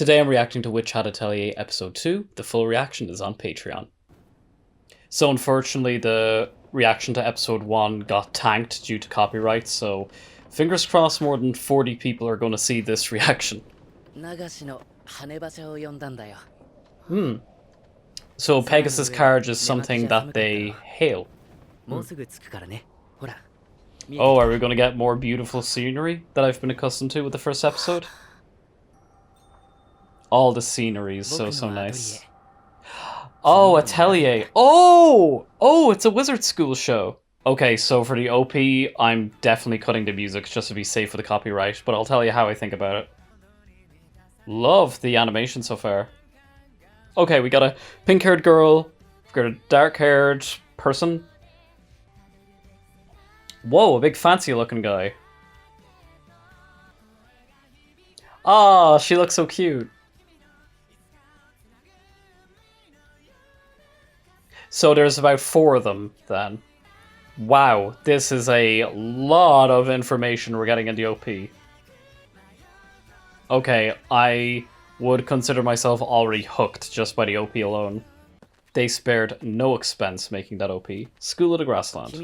Today I'm reacting to Witch Hat Atelier Episode 2. The full reaction is on Patreon. So unfortunately the reaction to Episode 1 got tanked due to copyright, so fingers crossed more than 40 people are going to see this reaction. So Pegasus Carriage is something that they hail. Oh, are we going to get more beautiful scenery that I've been accustomed to with the first episode? All the scenery is so nice. Oh, Atelier. Oh, it's a wizard school show. Okay, so for the OP, I'm definitely cutting the music just to be safe with the copyright, but I'll tell you how I think about it. Love the animation so far. Okay, we got a pink-haired girl, we've got a dark-haired person. Whoa, a big fancy-looking guy. Ah, she looks so cute. So there's about 4 of them, then. Wow, this is a lot of information we're getting in the OP. Okay, I would consider myself already hooked just by the OP alone. They spared no expense making that OP. School of the Grassland.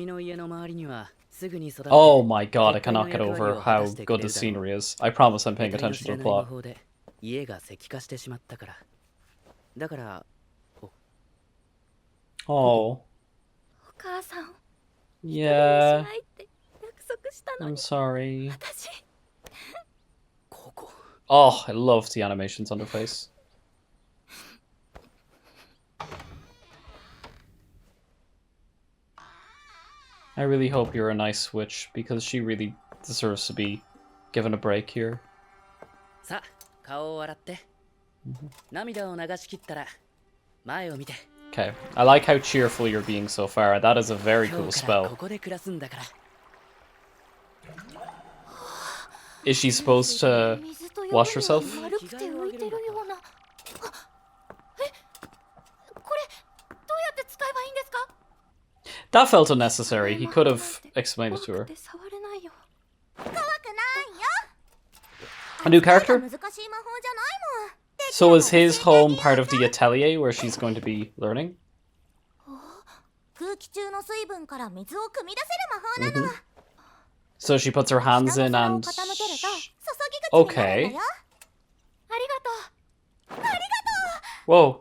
Oh my god, I cannot get over how good the scenery is. I promise I'm paying attention to the plot. Oh. Yeah. I'm sorry. Oh, I love the animations on her face. I really hope you're a nice witch, because she really deserves to be given a break here. Okay, I like how cheerful you're being so far. That is a very cool spell. Is she supposed to wash herself? That felt unnecessary. He could have explained it to her. A new character? So is his home part of the Atelier where she's going to be learning? So she puts her hands in and... Okay. Whoa.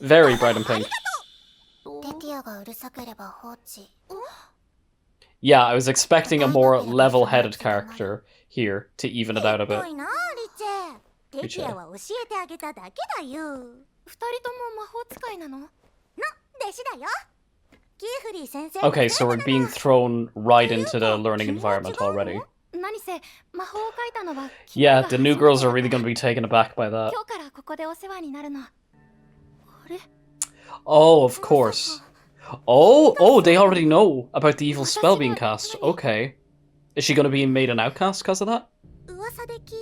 Very bright and pink. Yeah, I was expecting a more level-headed character here to even it out a bit. Okay, so we're being thrown right into the learning environment already. Yeah, the new girls are really going to be taken aback by that. Oh, of course. Oh, they already know about the evil spell being cast. Okay. Is she going to be made an outcast because of that?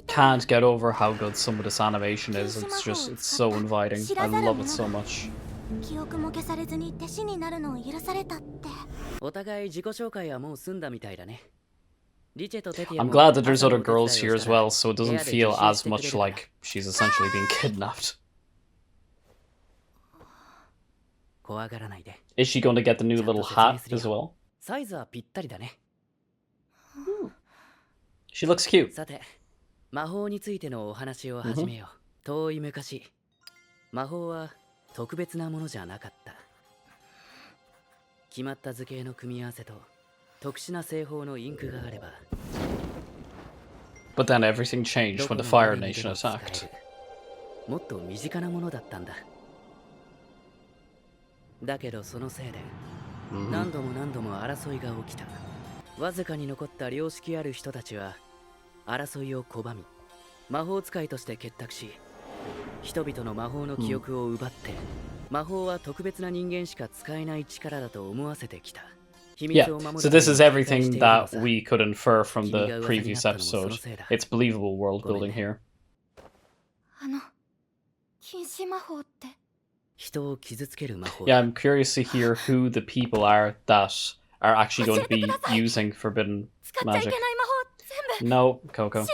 Can't get over how good some of this animation is. It's so inviting. I love it so much. I'm glad that there's other girls here as well, so it doesn't feel as much like she's essentially being kidnapped. Is she going to get the new little hat as well? She looks cute. But then everything changed when the Fire Nation attacked. Yeah, so this is everything that we could infer from the previous episode. It's believable world building here. Yeah, I'm curious to hear who the people are that are actually going to be using forbidden magic. No, Coco.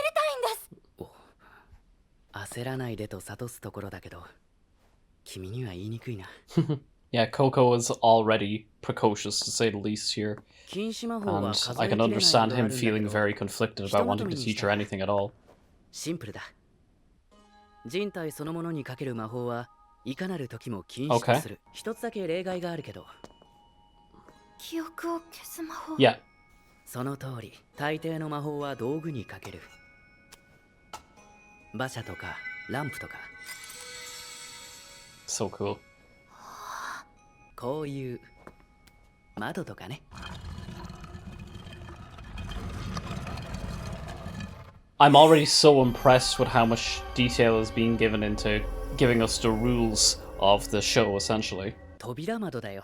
焦らないでと諭すところだけど、君には言いにくいな。Yeah, Coco is already precocious to say the least here. And I can understand him feeling very conflicted about wanting to teach her anything at all. シンプルだ。人体そのものにかける魔法はいかなる時も禁止とする。一つだけ例外があるけど。記憶を消す魔法。Yeah. その通り、大抵の魔法は道具にかける。馬車とかランプとか。So cool. こういう窓とかね。I'm already so impressed with how much detail is being given into giving us the rules of the show, essentially. 扉窓だよ。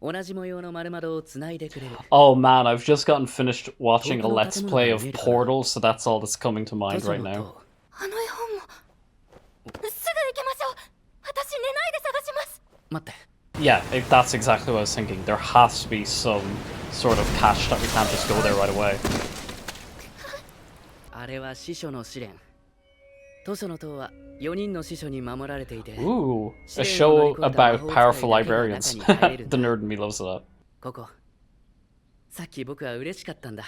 同じ模様の丸窓をつないでくれる。Oh man, I've just gotten finished watching a let's play of Portal, so that's all that's coming to mind right now. あの絵本も。すぐ行きましょう。私寝ないで探します。待って。Yeah, that's exactly what I was thinking. There has to be some sort of catch that we can't just go there right away. あれは司書の試練。図書の塔は4人の司書に守られていて。Ooh, a show about powerful librarians. The nerd in me loves that. ここ。さっき僕は嬉しかったんだ。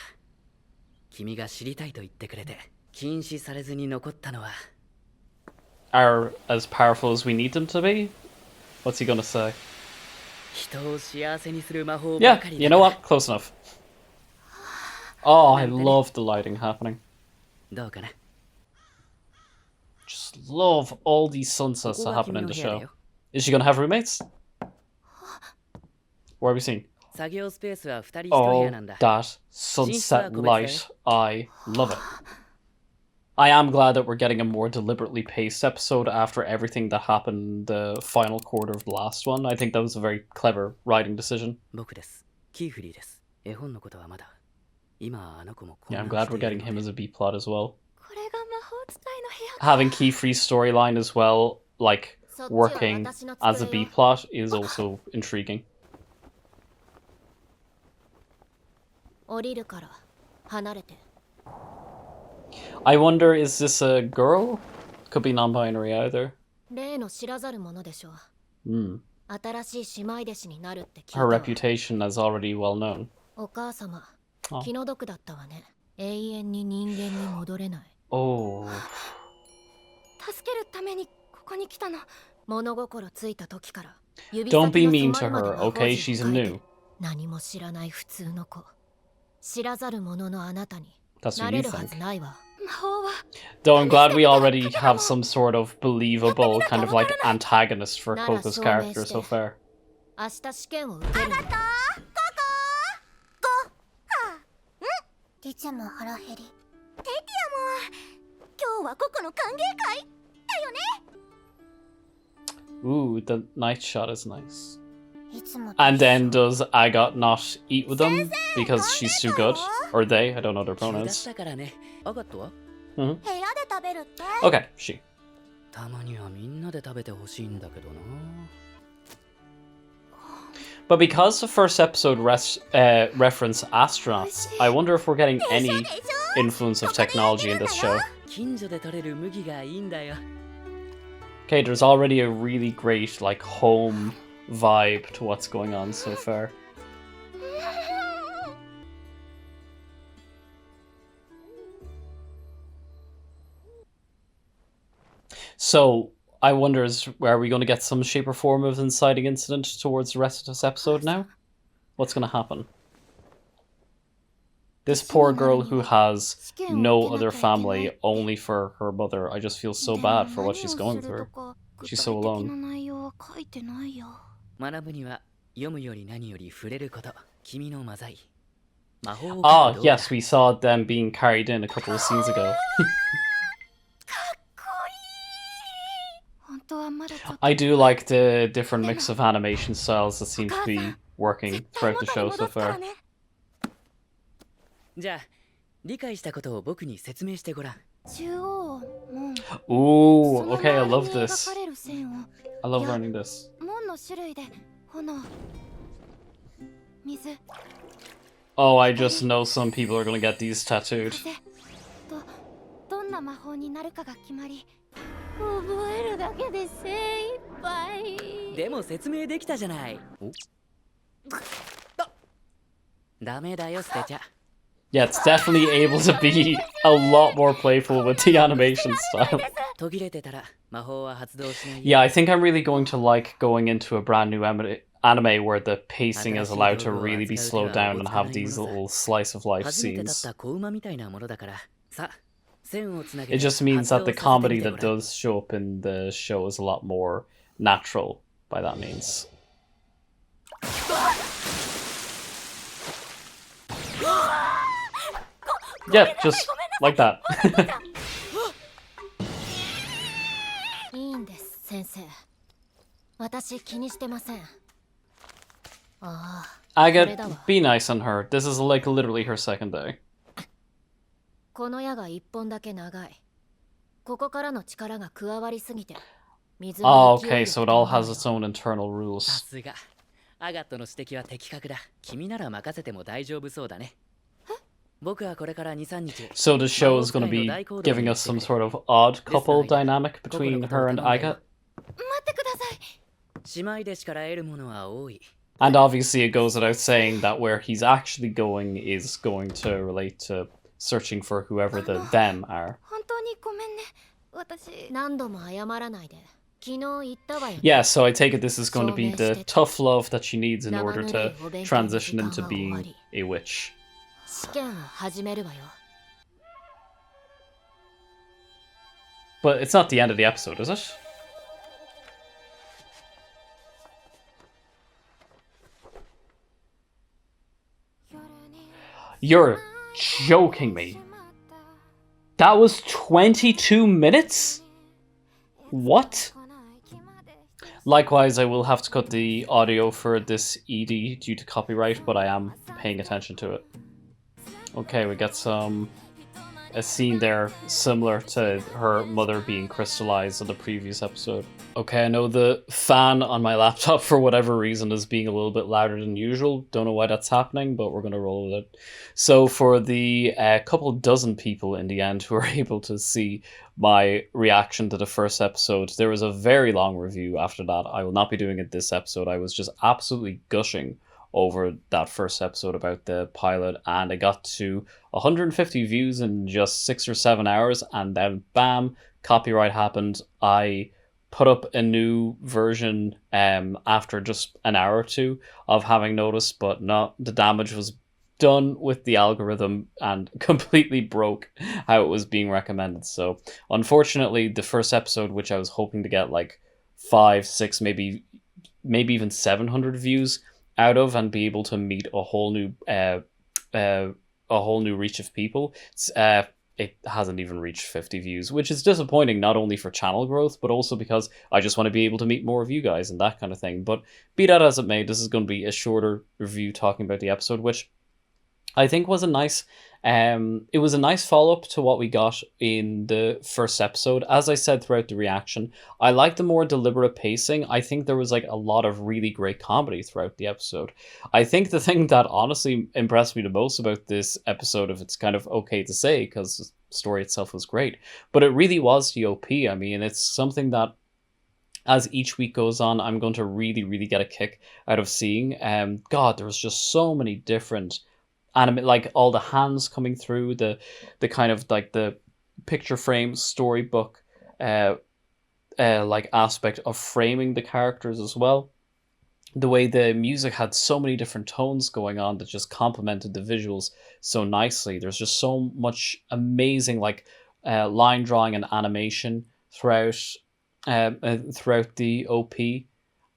君が知りたいと言ってくれて、禁止されずに残ったのは。Are as powerful as we need them to be? What's he gonna say? Yeah, you know what? Close enough. Oh, I love the lighting happening. Just love all these sunsets that happen in the show. Is she gonna have roommates? What are we seeing? Oh, that sunset light. I love it. I am glad that we're getting a more deliberately paced episode after everything that happened the final quarter of the last one. I think that was a very clever writing decision. Yeah, I'm glad we're getting him as a B-plot as well. Having Keyfree's storyline as well, like, working as a B-plot is also intriguing. I wonder, is this a girl? Could be non-binary either. Her reputation is already well known. Oh. Don't be mean to her, okay? She's new. That's what you think. Though I'm glad we already have some sort of believable kind of like antagonist for Coco's character so far. Ooh, the night shot is nice. And then does Agot not eat with them because she's too good? Or they? I don't know their pronouns. Okay, she. But because the first episode referenced astronauts, I wonder if we're getting any influence of technology in this show. Okay, there's already a really great, like, home vibe to what's going on so far. So, I wonder, are we going to get some shape or form of inciting incident towards the rest of this episode now? What's going to happen? This poor girl who has no other family, only for her mother. I just feel so bad for what she's going through. She's so alone. Ah, yes, we saw them being carried in a couple of scenes ago. I do like the different mix of animation styles that seem to be working throughout the show so far. Ooh, okay, I love this. I love learning this. Oh, I just know some people are gonna get these tattooed. んな魔法になるかが決まり、覚えるだけで精一杯。でも説明できたじゃない。ダメだよ捨てちゃ。 Yeah, it's definitely able to be a lot more playful with the animation style. 途切れてたら魔法は発動しないよ。 Yeah, I think I'm really going to like going into a brand new anime where the pacing is allowed to really be slowed down and have these little slice of life 初めて立っ scenes. た子馬みたいなものだから。さ、線をつなげ It て just means that the 発動させて comedy みて that ごらん。 does show up in the show is a lot more natural by that means. Yeah, just like that. いいんです、先生。私気にしてません。ああ、 Agate, be nice on her. This is like literally her second day. この矢が一本だけ長い。ここからの力が加わりすぎて。 Oh, okay, so it all has its own internal さ rules. すが。アガットの指摘は的確だ。君なら任せても大丈夫そうだね。僕はこれから2、3日。 So the show is going to be giving us some sort of odd couple dynamic between her and Agate. 待ってください。姉妹弟子から得るものは多い。 And obviously it goes without saying that where he's actually going is going to relate to searching for whoever the them are. 本当にごめんね。私何度も謝らないで。昨日言ったわよ。 Yeah, so I take it this is going to be the tough love that she needs in order to transition into being a witch. 試験を始めるわよ。 But it's not the end of the episode, is it? You're joking me. That was 22 minutes? What? Likewise, I will have to cut the audio for this ED due to copyright, but I am paying attention to it. Okay, we get a scene there similar to her mother being crystallized in the previous episode. Okay, I know the fan on my laptop for whatever reason is being a little bit louder than usual. Don't know why that's happening, but we're going to roll with it. So for the couple dozen people in the end who are able to see my reaction to the first episode, there was a very long review after that. I will not be doing it this episode. I was just absolutely gushing over that first episode about the pilot, and I got to 150 views in just 6 or 7 hours, and then bam, copyright happened. I put up a new version after just an hour or two of having noticed, but no, the damage was done with the algorithm and completely broke how it was being recommended. So unfortunately, the first episode, which I was hoping to get like 5, 6, maybe even 700 views out of and be able to meet a whole new reach of people, it hasn't even reached 50 views, which is disappointing, not only for channel growth, but also because I just want to be able to meet more of you guys and that kind of thing. But be that as it may, this is going to be a shorter review talking about the episode, which I think was a nice it was a nice follow-up to what we got in the first episode. As I said throughout the reaction, I like the more deliberate pacing. I think there was like a lot of really great comedy throughout the episode. I think the thing that honestly impressed me the most about this episode, if it's kind of okay to say, because the story itself was great, but it really was the OP. I mean, it's something that as each week goes on, I'm going to really, really get a kick out of seeing. God, there was just so many different anime, like all the hands coming through, the kind of like the picture frame storybook like aspect of framing the characters as well. The way the music had so many different tones going on that just complemented the visuals so nicely. There's just so much amazing like line drawing and animation throughout the OP.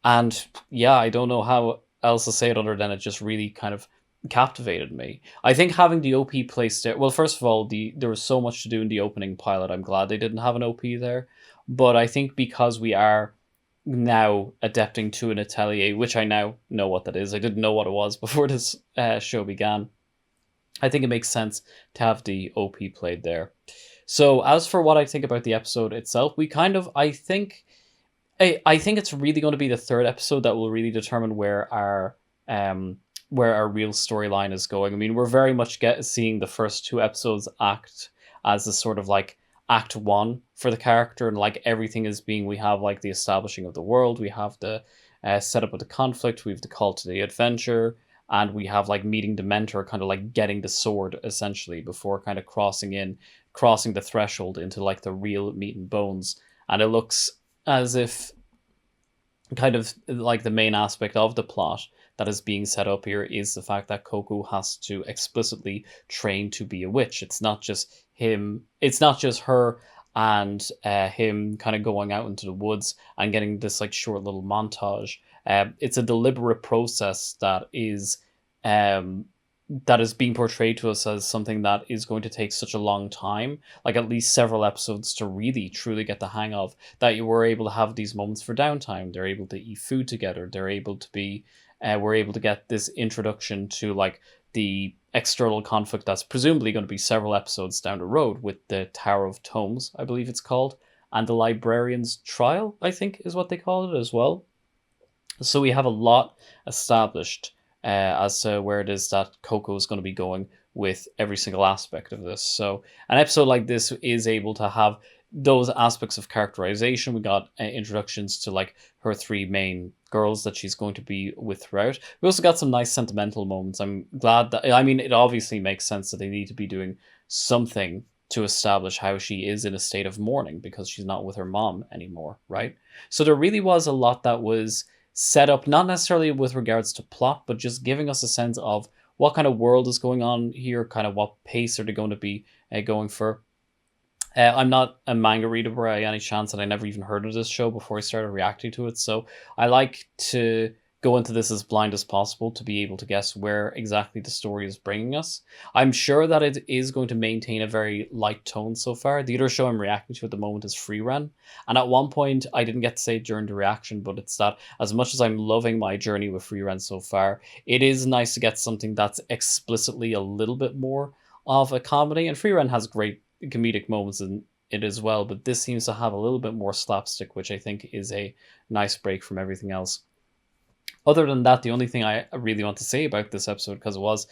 And yeah, I don't know how else to say it other than it just really kind of captivated me. I think having the OP placed there, well, first of all, there was so much to do in the opening pilot. I'm glad they didn't have an OP there, but I think because we are now adapting to an Atelier, which I now know what that is. I didn't know what it was before this show began. I think it makes sense to have the OP played there. So as for what I think about the episode itself, I think it's really going to be the third episode that will really determine where our real storyline is going. I mean, we're very much seeing the first two episodes act as a sort of like act one for the character, and like everything is being, we have like the establishing of the world, we have the setup of the conflict, we have the call to the adventure, and we have like meeting the mentor, kind of like getting the sword essentially before kind of crossing the threshold into like the real meat and bones. And it looks as if kind of like the main aspect of the plot that is being set up here is the fact that Coco has to explicitly train to be a witch. It's not just him, it's not just her and him kind of going out into the woods and getting this like short little montage. It's a deliberate process um, that is being portrayed to us as something that is going to take such a long time, like at least several episodes to really truly get the hang of, that you were able to have these moments for downtime. They're able to eat food together. They're able to be, we're able to get this introduction to like the external conflict that's presumably going to be several episodes down the road with the Tower of Tomes, I believe it's called, and the Librarian's Trial, I think is what they call it as well. So we have a lot established as to where it is that Coco is going to be going with every single aspect of this. So an episode like this is able to have those aspects of characterization. We got introductions to like her three main girls that she's going to be with throughout. We also got some nice sentimental moments. I'm glad that, I mean, it obviously makes sense that they need to be doing something to establish how she is in a state of mourning because she's not with her mom anymore, right? So there really was a lot that was set up, not necessarily with regards to plot, but just giving us a sense of what kind of world is going on here, kind of what pace are they going to be going for. I'm not a manga reader by any chance, and I never even heard of this show before I started reacting to it, so I like to go into this as blind as possible to be able to guess where exactly the story is bringing us. I'm sure that it is going to maintain a very light tone so far. The other show I'm reacting to at the moment is Free Ren, and at one point, I didn't get to say it during the reaction, but it's that as much as I'm loving my journey with Free Ren so far, it is nice to get something that's explicitly a little bit more of a comedy, and Free Ren has great comedic moments in it as well, but this seems to have a little bit more slapstick, which I think is a nice break from everything else. Other than that, the only thing I really want to say about this episode, because it was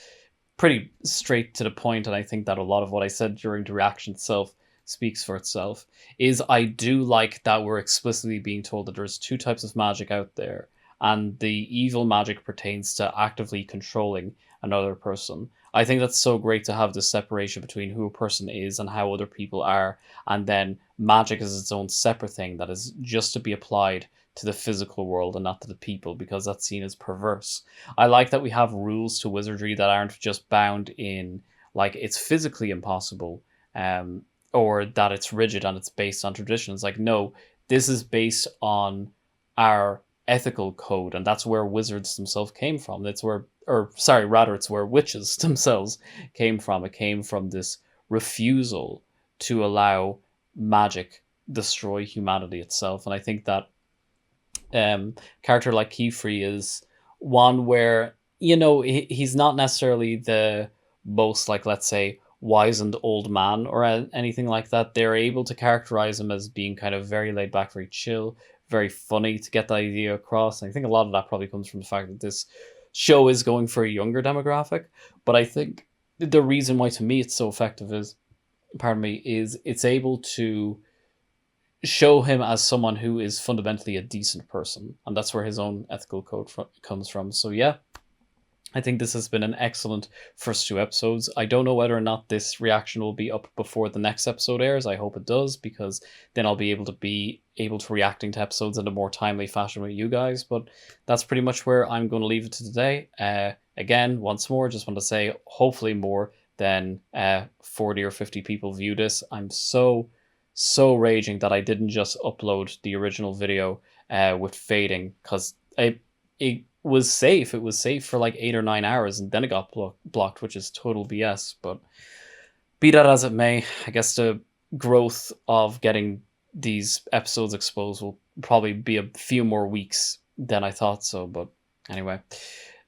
pretty straight to the point, and I think that a lot of what I said during the reaction itself speaks for itself, is I do like that we're explicitly being told that there's two types of magic out there, and the evil magic pertains to actively controlling another person. I think that's so great to have this separation between who a person is and how other people are, and then magic is its own separate thing that is just to be applied to the physical world and not to the people, because that's seen as perverse. I like that we have rules to wizardry that aren't just bound in like it's physically impossible, or that it's rigid and it's based on traditions. Like, no, this is based on our ethical code, and that's where wizards themselves came from. That's where, or sorry, rather, it's where witches themselves came from. It came from this refusal to allow magic destroy humanity itself, and I think that character like Keyfree is one where, you know, he's not necessarily the most, like, let's say, wizened old man or anything like that. They're able to characterize him as being kind of very laid back, very chill, very funny to get the idea across. And I think a lot of that probably comes from the fact that this show is going for a younger demographic. But I think the reason why to me it's so effective is, pardon me, is it's able to show him as someone who is fundamentally a decent person, and that's where his own ethical code comes from. So yeah, I think this has been an excellent first two episodes. I don't know whether or not this reaction will be up before the next episode airs. I hope it does, because then I'll be able to reacting to episodes in a more timely fashion with you guys. But that's pretty much where I'm going to leave it to today. Again, once more, just want to say hopefully more than 40 or 50 people view this. I'm so raging that I didn't just upload the original video with fading, because it was safe. It was safe for like 8 or 9 hours, and then it got blocked, which is total BS. But be that as it may, I guess the growth of getting these episodes exposed will probably be a few more weeks than I thought so. But anyway,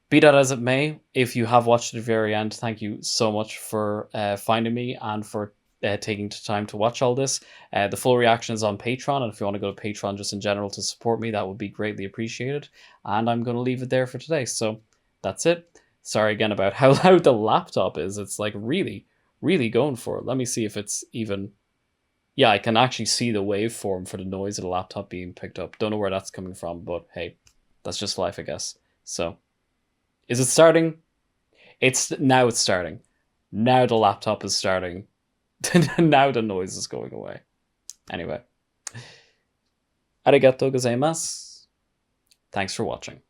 be that as it may, if you have watched to the very end, thank you so much for finding me and for taking the time to watch all this. The full reaction is on Patreon, and if you want to go to Patreon just in general to support me, that would be greatly appreciated. And I'm going to leave it there for today. So that's it. Sorry again about how loud the laptop is. It's like really, really going for it. Let me see if it's even Yeah, I can actually see the waveform for the noise of the laptop being picked up. Don't know where that's coming from, but hey, that's just life, I guess. So, is it starting? It's starting. Now the laptop is starting. Now the noise is going away. Anyway. Arigatou gozaimasu. Thanks for watching.